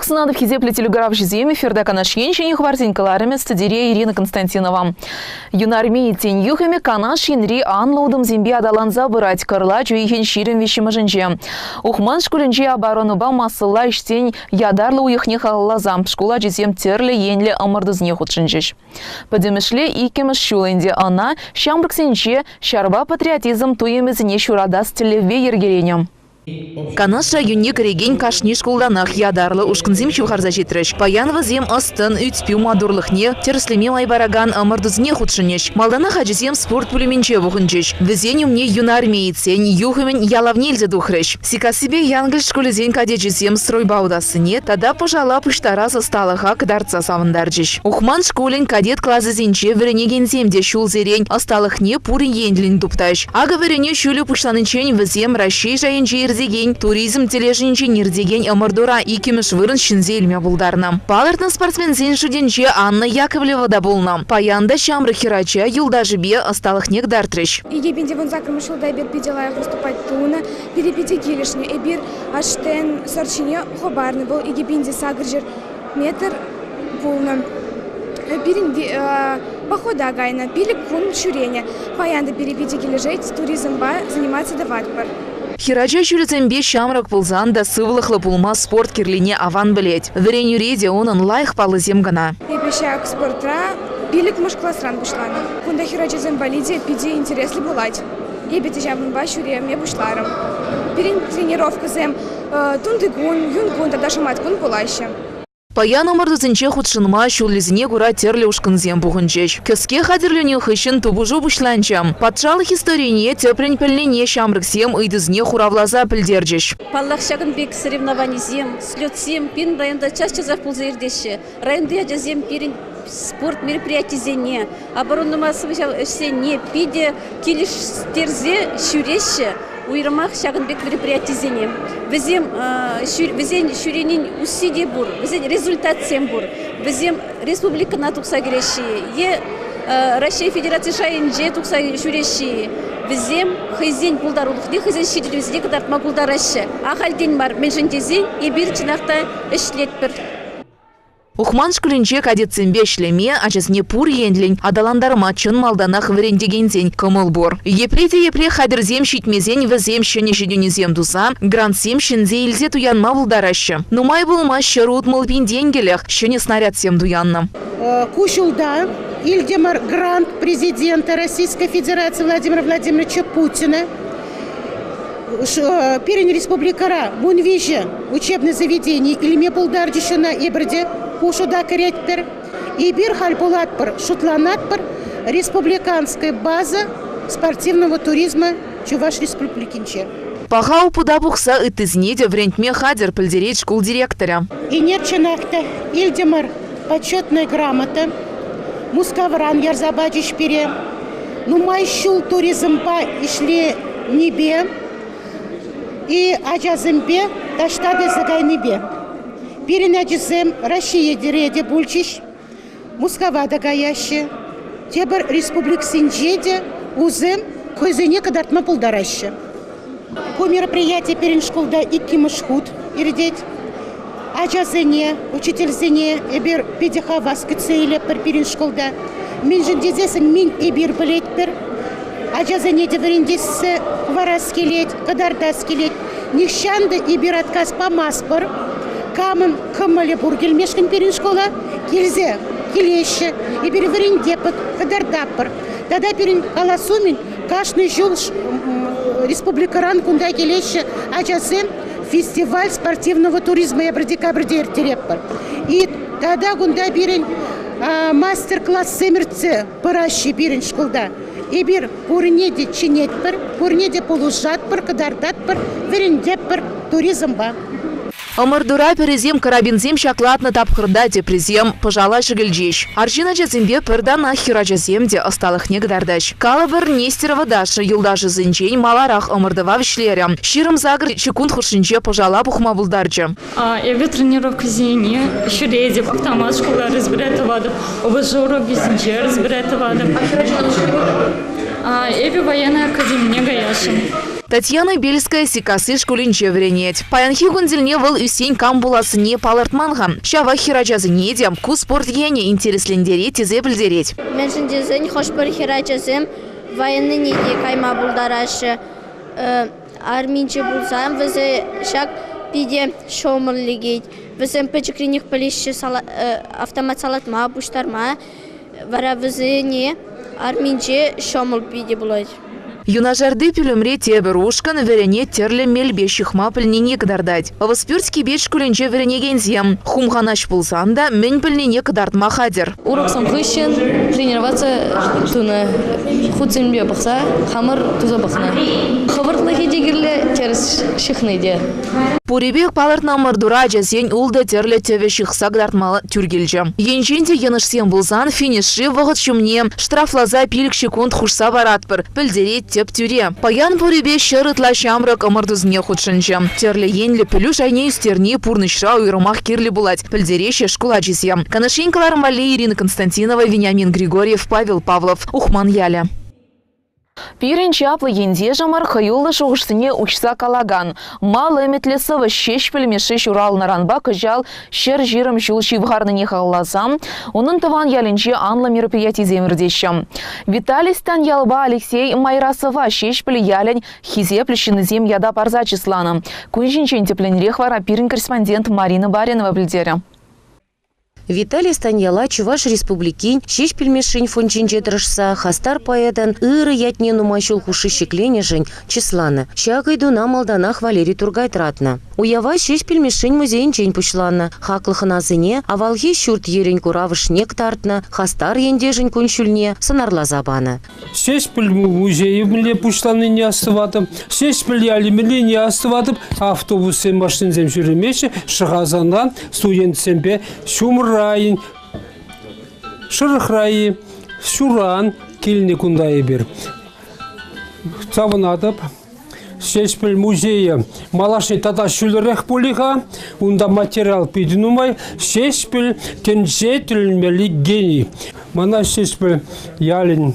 сынадов хизепле телеграф жиземи ферда канашьенщине хвартинкаларами стадире Ирина Константинова. Юнармии тень юхами канаш янри анлоудом зембе адалан забырать карла жуихен ширим вещимажинже. Ухман шкулинже оборону ба масыла иштень ядарлы уехне халлазам шкула жизем терле енле амардызне худшинжеш. Подемешле икемеш шулынде ана шамбрксенче шарба патриотизм туемезіне шурадас телеве ергеленем. Канаш районе кореген кашни школданах ядарлы ушкынзем чухарза жетіріш. Паянова зем астын үтспю мадурлыхне терслеме майбараган амардызне худшынеш. Малдана хаджизем спорт пулеменче вухынчеш. Везеню мне юнармейцен юхымен ялавнельзе духрыш. Сикасибе янгл школезен кадечизем стройбаудасыне, тада пожала пуштара состалыха кдарца савындарчеш. Ухман школен кадет клазызенче веренегенземде шулзерень асталыхне пуры ендлин тупташ. Ага верене шулю пуштанычень везем рашей жайенче деген туризм тележинче нирдеген амардура икемеш вырын шинзельме булдарна. Палыртын спортсмензен шуденче Анна Яковлева да болна. Паянда шамры хирача юлдажыбе осталых негдартрыш. Египенде вон закрымышыл да бер пиделая выступать туна, перепите келешне, эбир аштен сорчине хобарны был Египенде сагржер метр полна. Бирин похода гайна, пили кун чуреня. Паянда перепите кележеть, туризм ба заниматься давать пар. Хирача чулецембе шамрак пулзан да сывлыхлы пулма спорт кирлине аван білет. Верен юреде онын лайх палы земгана. Епешак спортра билик мышкласран бушланы. Кунда хирача зембалиде пиде интересли булать. Ебете жабын башуре ме бушларым. Перен тренировка зем тунды гун, юн гун, тада шамат гун булаще. Паян амардызынче худшынма шуллизіне гура терле ушкынзем буғынчеш. Көске хадерлене хыщын тубужу бушланчам. Патшалық историне тепрен піллене шамрыксем ыйдызне хуравлаза пілдерчеш. Паллахшагын бек соревнованизем, слетсем, пин районда час-часов пулзаирдеші. Районда ядязем пирин спорт мероприятизене. Оборонну массовый не пиде килиш терзе шюреші. Уйрымах шагынбек мероприятизене. Везем шюренин усиде бур, везем результат сем бур, везем республика на тукса греши, Россия Федерация шайынже тукса шюреши, везем хызен пулдарулых, не хызен шидервезде кадарт магулдарашы. Ахальден бар менжентезен и бир чинахта эшлетпір. Ухман шкулинче кадетсембе шлеме, ачасне пур ендлень, адаландарма чын малданах верендегензень кымыл бор. Епле хадерзем щитмезень везем щенешедюнезем дуза, грантсем щензе илзе туянма булдарашы. Нумай булма щерут мылпин денгелех, щене снаряд сем дуянна. Кушулда Ильдемар грант президента Российской Федерации Владимира Владимировича Путина. Перень республикара Мунвиже учебное заведение Ильме Булдардишу на Ибрде. Кушуда корректор и Бирхальпулатпар Шутланатпар республиканская база спортивного туризма Чуваш республикинче. Пахау пуда бухса итызнеде врентме хадер пельдереть школ директора. И нерчанахта Ильдемар почетная грамота, Мускавран Ярзабадич пере, Нумайшул туризм па ишле небе и Аджазымбе таштады загайнебе. Перенадизем Россия дереде бульчиш, Мускавада гаяще, Тебр республик Синджеде, Узем, Хойзене кадартма пулдараще. По мероприятию переншколда и кимышхуд ирдеть, Аджазене, учительзене, Эбер Педихаваски цейле пер переншколда, Минжендезесен мин Эбер балетпер, Аджазене деверендессе вараскелеть, кадардаскелеть, Нихшанды Эбер отказ по маспор, Камын кымылы бургелмешкін перін школа, келзе, келеші, и переверін депыт, кадардаппыр. Тада перін каласумин, кашный жыл республикаран кунда келеші, ачасын фестиваль спортивного туризма ябр-декабрде ертереппыр. И тада кунда перін мастер-класс семерце пыращи перін школда. И бир пурнеде чинетпыр, пурнеде полужатпыр, кадардатпыр, верін деппыр туризм ба. Амардура перезем карабинзем шаклатна тапхырда депрезем пожала шагельджеш. Аржина джазембе пердана хирачаземде осталых негдардаш. Калабыр Нестерова Даша юлдажы зенчень маларах амардова вишлеря. Ширым загр чекунд хуршинче пожала бухма булдарча. Эве тренировка зене, шуреде, автомат школа разбиратывады, обожору бизенче разбиратывады. Эве военная академия гаяшим. Татьяна Бельская сикасы школинче вренет. Паянхи гунзельне выл үсень камбуласыне палартманга. Шава хирачазы недем, ку спорт ене интереслендереть и зебльдереть. Мен жезен хошпар хирачазым военный неде кайма булдарашы арминче булсам везе шак пиде шомырлигейт. Везем печекриних полишче автомат салатма буштарма вара везе не арминче шомыл пиде булать. Юнажарды пюлемре тебер ушкан верене терле мельбещих мапельнине кдардать. Воспюртский беч кулинче верене гензем. Хумханаш пулсанда мен пельнине кдартма хадер. Урок самхыщен тренироваться туна худзембе бахса хамыр туза бахна. Хабарлахи дегерле терс шихнеде. Пурибек палартна мардура жазен улда терле тевещих сагдартмала тюргельче. Енченде енышсен булсан финиши вогот шумне штрафлаза пилик секунд хушса баратпыр. Пельдерет теп тюре. Паян пурибе шырытла шамрак омардузне худшынче. Терле енле пелюш айне истерни пурнышра уйрымах кирли булать. Пельдереше школа жизье. Канашинкалар Мали, Ирина Константинова, Вениамин Григорьев, Павел Павлов. Ухман Яля. Пирен чаплы енде жамар хаюлы шуғышсыне учса калаган. Мал эметлесывы шеш пілмеші шурал наранба кыжал шер жирым жул шивғарны нехаллазам. Onun тыван ялінче анлы мероприятий земірдеші. Виталий Стан ялба Алексей Майрасова шеш пілі ялін хизеплішіні зем яда парза числаны. Күншінчен тепленрех вара пирен корреспондент Марина Баринова білдері. Виталий Станьяла Чуваш республикин шеш пельмешень фончинче тырышса хастар поэдан ыры ятне нумайшул хуши щекленежень числаны. Чагайду на малданах Валерий Тургайтратна. Уява шеш пельмешень музейнчень пушлана. Хаклыхына зыне, авалги щурт ерень куравыш нектартна, хастар ендежень куншульне санарла забана. Шеш пель музей мле пушланы не остыватым, шеш пель яли мле не остыватым, автобусы машин земшюремеше шахазандан студент семпе шумр райын, шырықрайы, шуран, келіне күндайы бер. Савынатып, шешпіл музейі малашны тата шүлірек болиға, онда материал пейдінумай, шешпіл кенже түлінмелі гений. Мана шешпіл ялін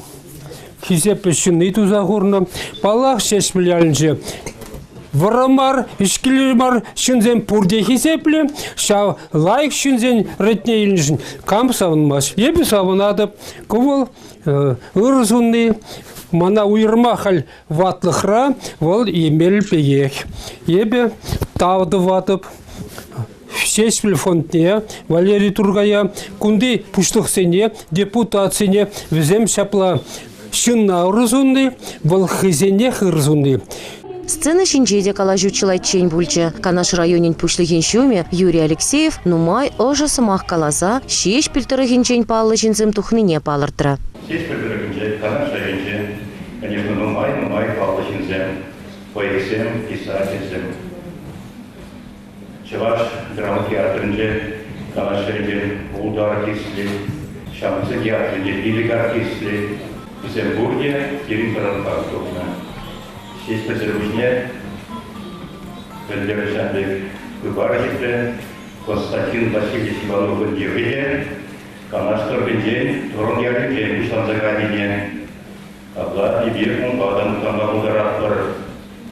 хизепі шыны тузағырны, балақ шешпіл ялінже Варамар, ішкілермар шынзен пурде хисепле, шау лайк шынзен ретне елінжін камп савынмаш. Ебі савынадып, күвіл ұрызынны, мана уйырмақал ватлықра, ол емел пегек. Ебі тауды ватып, шешпіл фондне, Валерий Тургая, күнді пұштықсене, депутатсене, візем шапла шынна ұрызынны, бұл хизене хырызынны. Сцена шинчеде калажучылай чень бульче. Канаш районин пушлыгин шуме Юрий Алексеев нумай ожа самах калаза шеш пильтырыгин чень паллы жинзем тухныне палыртыра. Шеш пильтырыгин чень, канаш район чень, конечно, нумай паллы жинзем, поэзем, писательзем. Чаваш драма театрынже, канаш район улдар артистли, шамсы театрынже билик артистли, Петербурге, Кирин Парантактовна. Шеш петербургне Пендершанбек Кубаржике, Константин Васильевич Иванов Евгения, Канаштор Бендень, Турон Ярыке, Куштан Загадине, Абла и Биркун, Бадан Камбалударатлар.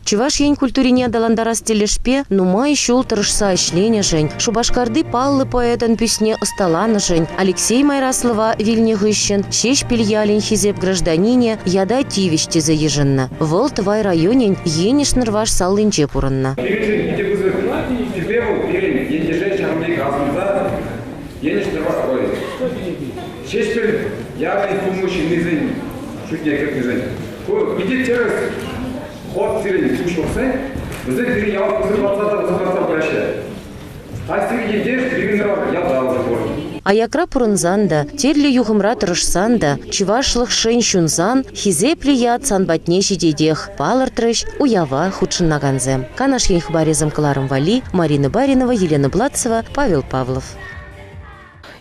Чуваш ень культурине даландарас телешпе, нумай шул тырышса ишлене жень. Шубашкарды паллы поэтан пюсне осталаны жень. Алексей Майраслова вильне гыщен, шеш пильялин хизеп гражданине, яда тивиште заезженна. Вол твай районен енеш нырваш саллынче пуранна. Ход сирени кушмаса, бізде деген ялып қызыр батсата бәші. Қайсығы едеш, біргіндер ялдалды көрді. Аякра пурынзанда, терлі юғымра тұрышсанда, чывашлық шын шунзан, хизеплі яд санбатне жидедех, палыртырыш, уява худшыннаганзем. Канаш ень хабарезам Кларым Вали, Марина Баринова, Елена Блатцева, Павел Павлов.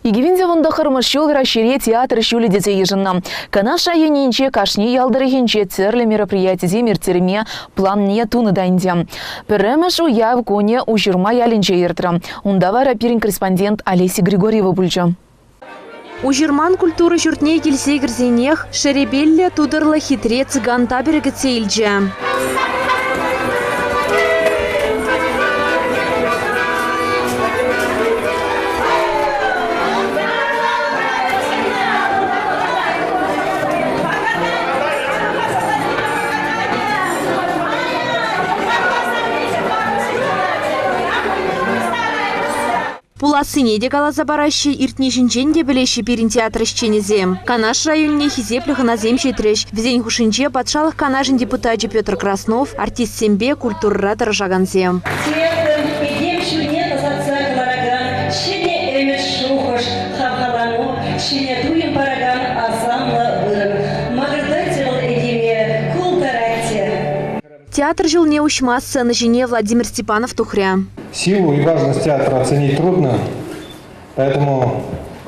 Егевинде вонда хырмышыл рашире театр шүлі дете ежінна. Канаш айыненче кашне ялдырыгенче терлі мероприятие земертерме планне туны дайнде. Піріміш уяв коне ужырма ялінче ертірі. Онда вара пирин корреспондент Олеся Григорьева бүлчі. Ужырман культуры жүртне келсе кірзенех, шеребелле тудырлы хитре цыган табірігі цейлже. Уласыне де каласа бараще иртнешінчен де білеші перін театр ісченезем. Канаш районне хизепліғы назем шетреш. Візен хушинче патшалық канашын депутаты Петр Краснов, артист сембе культурратор жаганзем. Театр жил не ущма сцены жене Владимир Степанов Тухря. Силу и важность театра оценить трудно, поэтому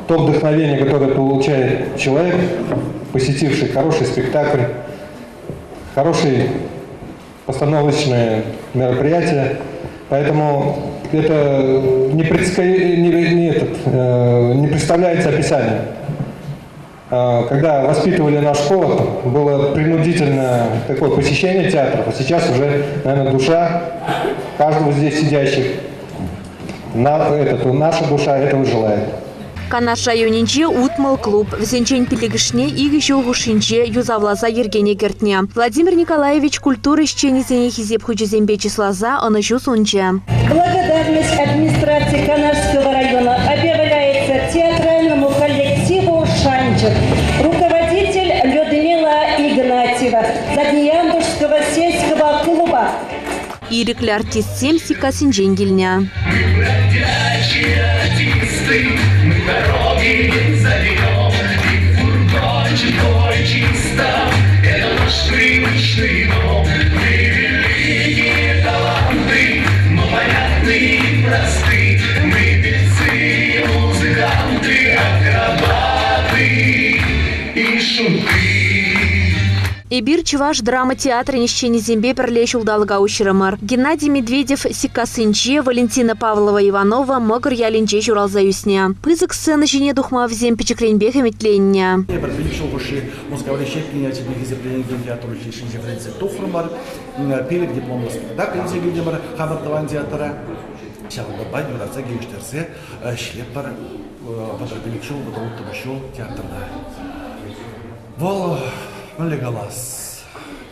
то вдохновение, которое получает человек, посетивший хороший спектакль, хорошие постановочные мероприятия, поэтому это не представляется описанием. Когда воспитывали наш школу, было принудительное такое посещение театров, а сейчас уже, наверное, душа каждого здесь сидящих, наша душа этого желает. Канаш районинче утмал клуб. Взенчен пилигишне и еще гушинче юзавлаза Ергене Гертне. Владимир Николаевич культуры исченезене хизеп хучезембе числаза онышу сунче. Благодарность администрации Канашского района объявляется театральному коллективу «Шанчик». Руководитель Людмила Игнатьева, Заднеяндушского сельского клуба. Ирикли артист Сельсика Синдженгильня. Мы дороги заберем, и фургончик твой чисто, это наш привычный дом. Мы великие таланты, но понятны и просты. Мы певцы, музыканты, акробаты и шуты. Эбир чуваш драма театра нищени зембе перлещул далгауширамар. Геннадий Медведев Сикасынче, Валентина Павлова Иванова, Могр Ялинче журалзаюсня. Пызык сцены жене духма в зем печекренбех и метлення. Перед дипломом спектакль зегидемар хабартован театра. Шалда бадюраца гейштерсе шлепар подрабиликшул водоуттабашул театрда. Вол Легалас.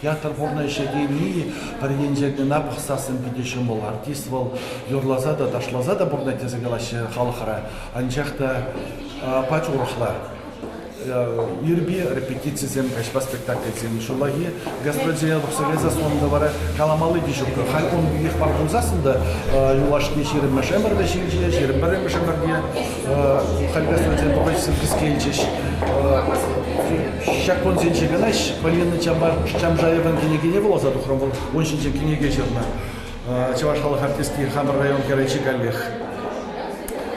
Театр борная шагени, паренжерде напахсасын пидешим был артист был юрлаза да ташлаза да борная тезагалаще халахара. Анчахта пачурахла. Юрби репетиции зем кашпа спектакль зем шулаги гастрольдия бухсагеза сонда бара каламалы дишук халкон бих паргузасында юлашки ширим машемер да шинче ширим барем машемерге халгастрольдия бухайсын кискенчеш шакон зенче ганаш военный чамжаеван кенегене было за духром был он шинче кенеге жерна чаваш халах артистки хамр район керечи галех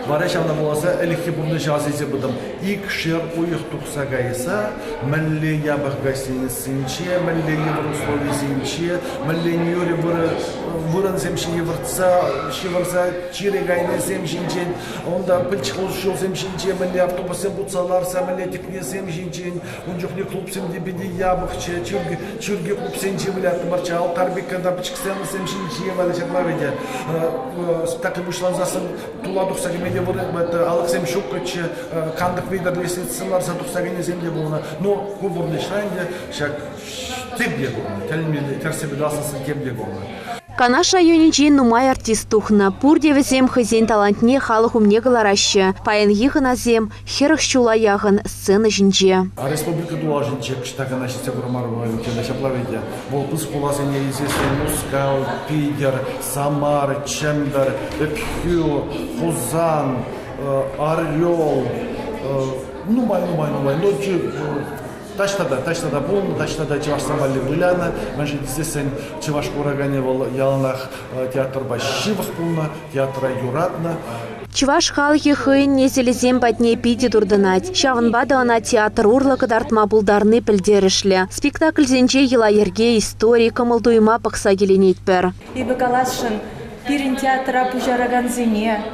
Варашавна боласа элихи бурны жазизе будам. Ик шер уйх тухса гайса, мәлле ябах гасин синче, мәлле евр условий синче, мәлле ньюри выран земши еврца, шиварса чире гайны земшинчен, онда пыльчхол шел земшинче, мәлле автобусы буцаларса, мәлле текне земшинчен, он жухне клуб семде биди ябахче, чурги клуб сенче вылят марча, алтарбик когда пычксен земшинче, варашавна ведя. Так и вышло засын тула тухса гемеде Алексем Шукаче, кандак видер лестницалар затухсагене земде болна. Но кубурный шрайнде шак тибле болна. Тельмили терсебедасасы тебле болна. Канаш районинче нумай артист тухна. Пурде везем хозяин талантне халых умне галараще. Паян ехын азем, херах щула яхын сцена жинче. А республика дуа жинче, кшта канашице гурмарова витеда шаплаведя. Бол пыс куласыне известный Мускал, Питер, Самар, Чембер, Эпхю, Хузан, Орел, нумай. Ночью Тачтада полно, тачтада чеваш самали выляна, значит, здесь чеваш курагане был яланах театр Башивах полно, театра Юратна. Чуваш халхи хын незелезем батне пиде дурдынать. Шаванбада она театр урлака дартма булдарны пілдерішлі. Спектакль зенче ела ерге истории камылдуйма пақса келенетпер. Ибі калашын пирин театра пужараган зене.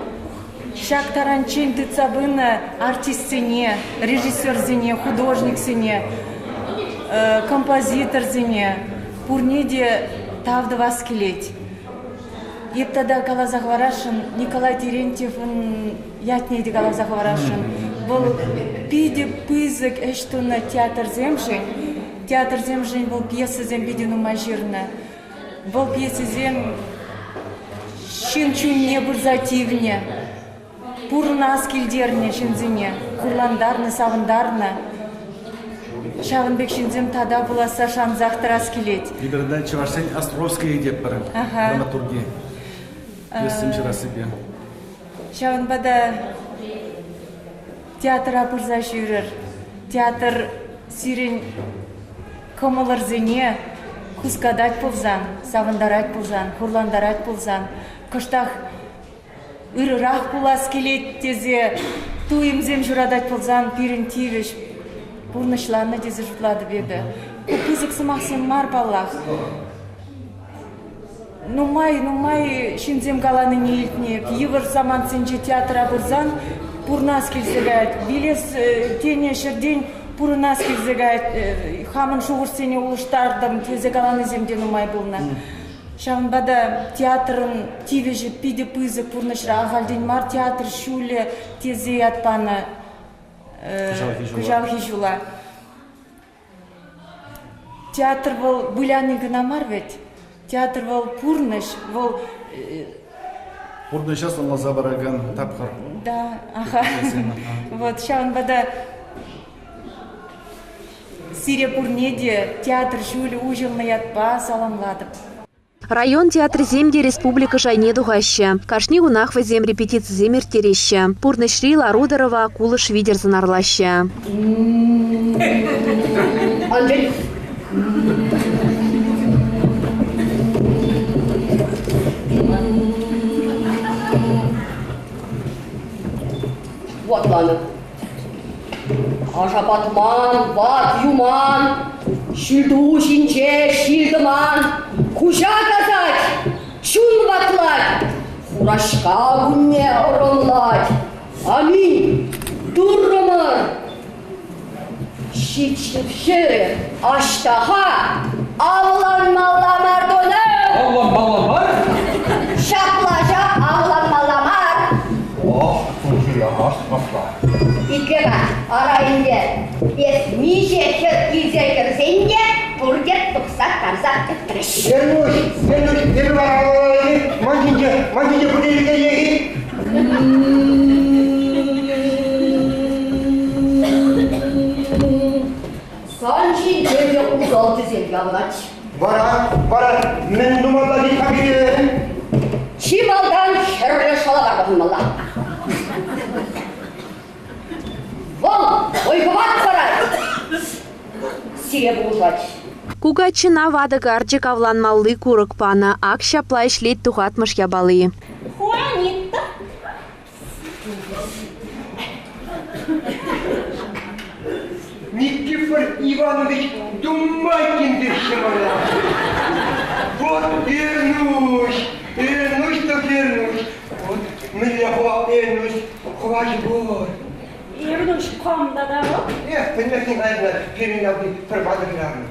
Шак таранчин тыцабына артист-зене, режиссер-зене, художник-зене, композитор-зене. Пурнеде тавды васкелеть. Ептада калазахварашын Николай Терентьев ятнеде калазахварашын. Был пиде пызык эштуна театр земшин. Театр земшин был пьеса зембедину мажирна. Был пьеса зем шинчун не бурзативне. пурнас килдерне шинзине, хурландарны, савындарны. Шавынбек шинзем тада буласа шанзахтырас келет. Иберда Чувашсен Островская деп бір драматургия. Естім жыра себе. Шавынбада театра пырза жүрір. Театр сирен комылыр зене, кускадать пулзан, савындарать пулзан, хурландарать пулзан. Кыштах ырырақ пулас келет тезе, туимзем журадать пулзан, пирин тивеш. Пурнышларны тезе жутлады беді. Кызык сымақсын мар баллах. Нумай шинзем галаны нейлтнек. Евір заман сенже театра бұрзан, пурнас келзегайт. Билес тене шырден пурнас келзегайт. Хамын шуғыр сене ұлыштардым, тезе галаны земден нумай болна. Шавынбада театрын тивежі пиде пызы пурнышра ағалден мар театр шуле тезе ятпаны Кужал хижула. Театр был буляный гнамар ведь. Театр был пурныш, был... Пурныш сейчас он забараган тапхар. Да, ага. Вот, шавынбада сире пурнеде театр шуле ужылны ятпа саламладып. Район театр земде республика жайне дугаща. Кашни гунах везем репетиция земер тереща. Пурны шри Ларудорова кулыш видер занарлаща. Андрей. Вот ладно. Ажапатман, ват юман, шильду шинче, шильдыман. Кужа казать, чун ватлать, хурашка гунне оронлать. Аминь, дурман. Şiçifşeri aştaha avlanmalamar döner. Avlanmalamar? Şaplaca avlanmalamar. Oh, konuşuyor, asla. İki bak, arayınca. Es nice izleyir sence, burger tuksak karzak ettirir. Vernuş, bir var ağlayı, mancince bu delike yeği. Sanki böyle uzaltı zelgavlaç. Vara, men numalla bir kabili. Çimaldan şerre şalavar bakın valla. Vol, oyguvat saray. Сире булжач. Кугачына вады гарчик авланмаллы курык пана, ак шапла ишлет тухатмыш ябалы. Хуанита. Никифор Иванович Думайкин дешевала. Вот вернусь, так вернусь. Вот меня вернусь, хватит гор. Вернусь к вам, да? Нет, понятно, наверное, перенял бы пропадок рядом.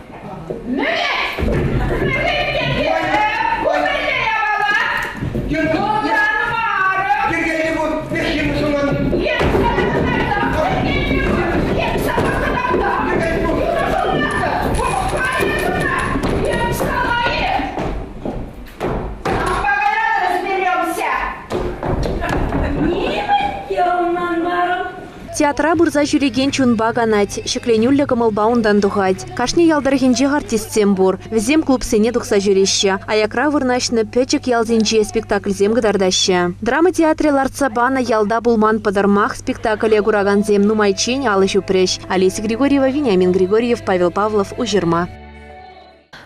Театра бурза жүреген чунба ганать, шекленюллі кымылбаундан дұғать. Кашни ялдархенже артистсем бур, візем клуб сене дұқса жүрещі, аякра вырнашны пөчік ялзенже спектакльзем гыдардащы. Драма театре Ларцабана ялда булман падармах спектакле гураганзем нумайчень алыш упрещ. Олеся Григорьева, Вениамин Григорьев, Павел Павлов, Ужирма.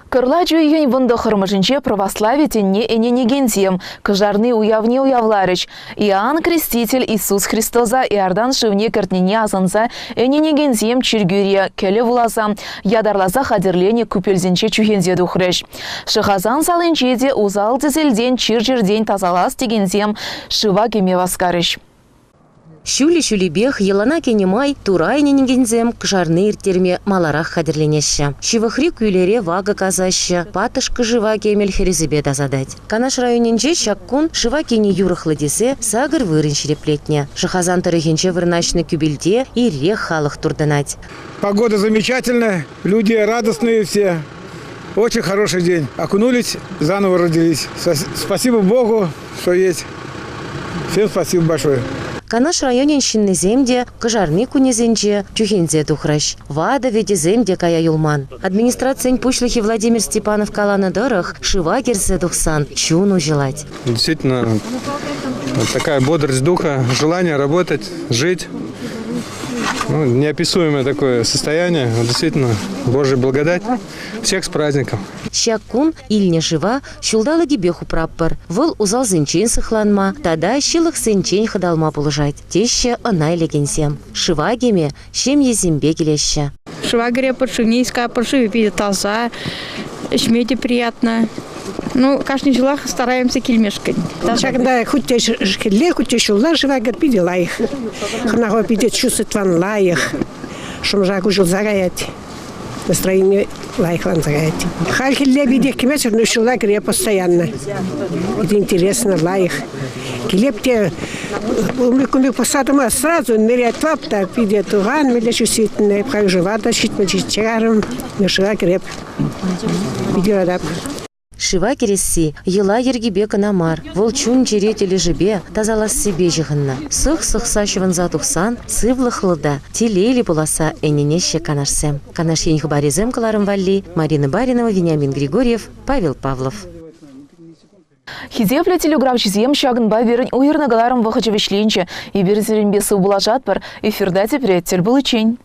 Кырла жүйген вынды хырмышынче православие тенне эненегензем, кыжарны уявне уявларыч. Иоанн Креститель Иисус Христоза Иордан шывне кертнене азанса эненегензем чиргюре келе вулаза, ядарлаза хадерлене күпелзенче чухензе духрыш. Шыхазан салынчеде узал дизельден чиржерден тазалас дегензем шыва кеме васкарыш. Шули бех елана кенемай турайне нигензем кжарны иртерме маларах хадерленеща. Шивахри күлере вага казаща, патышкы жива кемел херезебе дазадать. Канаш районенже шаккун шива кене юрыхлы десе сагыр вырын шереплетне. Шахазан тарыхенче вырначны күбелде и рех халық турданать. Погода замечательная, люди радостные все. Очень хороший день. Окунулись, заново родились. Спасибо Богу, что есть. Всем спасибо большое. Канаш районен шинны земде, кожарми кунезенче, чухензе тухращ. Вада веде земде кая юлман. Администрациянь пушлихи Владимир Степанов калана дырах, шива керсе тухсан, чуну желать. Действительно, такая бодрость духа, желание работать, жить. Неописуемое такое состояние. Действительно, Божья благодать. Всех с праздником. Щаккун ильне жива, щулдала гибеху праппар. Выл узал зенчен сыхланма, тада щилых сенчен ходалма полужать. Теще онай легенсем. Шивагеме, щем езимбе келеща. Шивагере подшунейская, подшиве таза, шмете приятно. Каждый жилах стараемся кельмешкать. Когда хоть те шкеле, хоть те шулла шивагер пиде лайх. Хнаго пиде чувствует ван лайх. Шумжаку жил загаять. Настроение лайхлан загаять. Хальхилле биде кемесер, но шулла гре постоянно. Это интересно лайх. Келепте умыкумик посадома сразу нырять лапта, пиде туган, миле чувствительное, проживата, щитмачит чаром, но шулла греб. Пиде раб. Шива кересси, ела ергибека намар, волчун черетели жебе, тазалас себе жиханна. Сых-сых сащеван затухсан, сывлы хлыда, телели полоса эненеще канашсем. Канаш еньх баризем каларым валли, Марина Баринова, Вениамин Григорьев, Павел Павлов. Хизевле телеграфчизем шагынба верін уйырнагаларым вахачевишленче, и берзеренбе су булажат бар, эфирда тепреттер был ичень.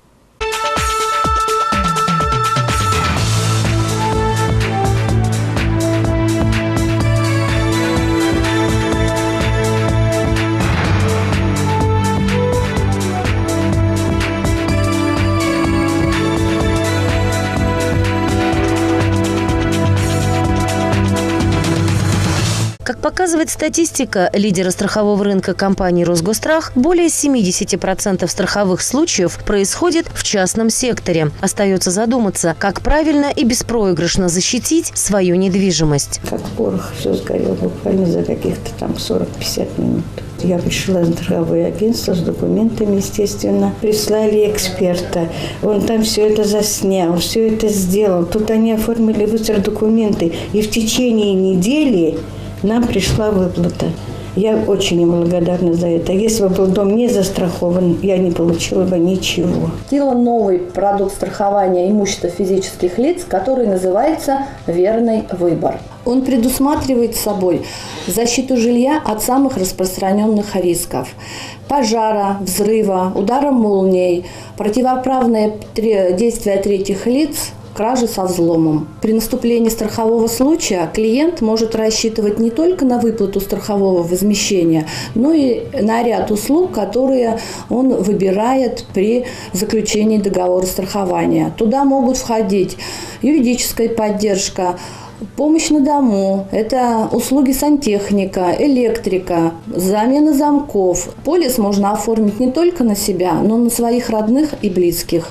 Как показывает статистика лидера страхового рынка компании «Росгострах», более 70% страховых случаев происходит в частном секторе. Остается задуматься, как правильно и беспроигрышно защитить свою недвижимость. Как порох, все сгорело буквально за каких-то там 40-50 минут. Я пришла на страховое агентство с документами, естественно. Прислали эксперта. Он там все это заснял, все это сделал. Тут они оформили быстро документы. И в течение недели нам пришла выплата. Я очень им благодарна за это. Если бы был дом не застрахован, я не получила бы ничего. Купила новый продукт страхования имущества физических лиц, который называется «Верный выбор». Он предусматривает собой защиту жилья от самых распространенных рисков: пожара, взрыва, удара молнией, противоправное действие третьих лиц, кражи со взломом. При наступлении страхового случая клиент может рассчитывать не только на выплату страхового возмещения, но и на ряд услуг, которые он выбирает при заключении договора страхования. Туда могут входить юридическая поддержка, помощь на дому, это услуги сантехника, электрика, замена замков. Полис можно оформить не только на себя, но и на своих родных и близких.